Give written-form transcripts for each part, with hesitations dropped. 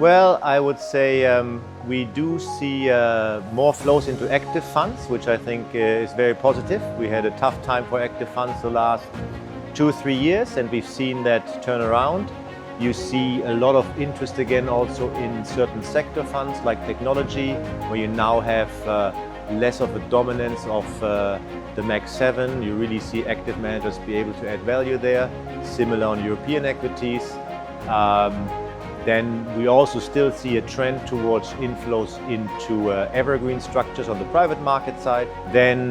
Well, I would say we do see more flows into active funds, which I think is very positive. We had a tough time for active funds the last 2 or 3 years, and we've seen that turn around. You see a lot of interest again also in certain sector funds like technology, where you now have less of a dominance of the Max 7. You really see active managers be able to add value there. Similar on European equities. Then we also still see a trend towards inflows into evergreen structures on the private market side. Then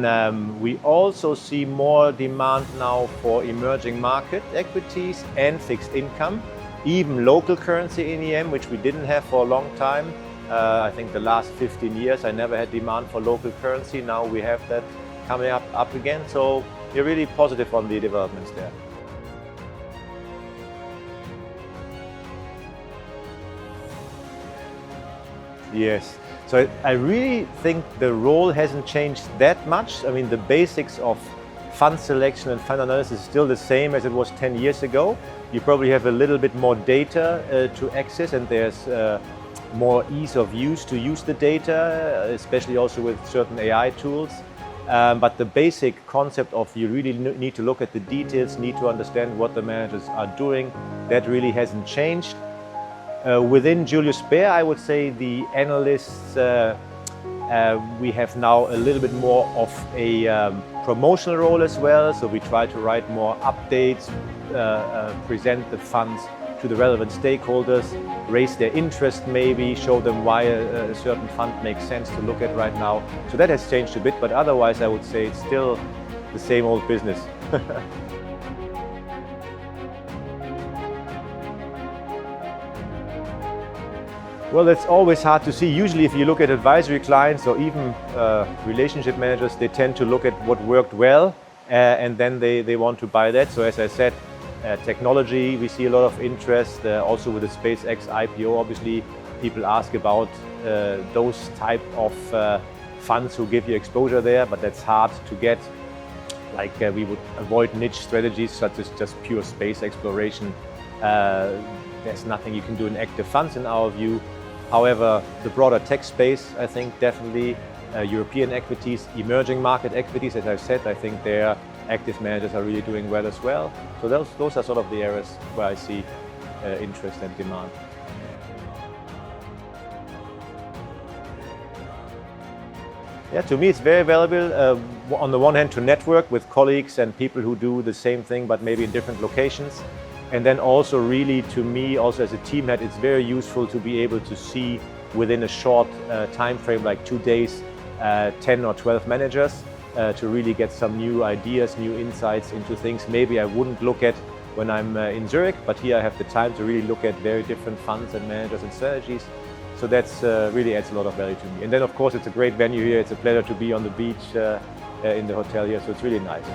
we also see more demand now for emerging market equities and fixed income, even local currency in EM, which we didn't have for a long time. I think the last 15 years I never had demand for local currency. Now we have that coming up again. So we're really positive on the developments there. Yes, so I really think the role hasn't changed that much. I mean, the basics of fund selection and fund analysis is still the same as it was 10 years ago. You probably have a little bit more data to access, and there's more ease of use to use the data, especially also with certain AI tools. But the basic concept of you really need to look at the details, need to understand what the managers are doing, that really hasn't changed. Within Julius Baer, I would say the analysts, we have now a little bit more of a promotional role as well. So we try to write more updates, present the funds to the relevant stakeholders, raise their interest maybe, show them why a certain fund makes sense to look at right now. So that has changed a bit, but otherwise I would say it's still the same old business. Well, it's always hard to see. Usually if you look at advisory clients or even relationship managers, they tend to look at what worked well and then they want to buy that. So as I said, technology, we see a lot of interest. Also with the SpaceX IPO, obviously, people ask about those type of funds who give you exposure there, but that's hard to get. Like we would avoid niche strategies such as just pure space exploration. There's nothing you can do in active funds in our view. However, the broader tech space, I think definitely European equities, emerging market equities, as I've said, I think their active managers are really doing well as well. So those are sort of the areas where I see interest and demand. Yeah, to me it's very valuable on the one hand to network with colleagues and people who do the same thing but maybe in different locations. And then also really to me, also as a team head, it's very useful to be able to see within a short time frame, like 2 days, 10 or 12 managers to really get some new ideas, new insights into things maybe I wouldn't look at when I'm in Zurich, but here I have the time to really look at very different funds and managers and strategies. So that's really adds a lot of value to me. And then of course it's a great venue here. It's a pleasure to be on the beach in the hotel here, so it's really nice.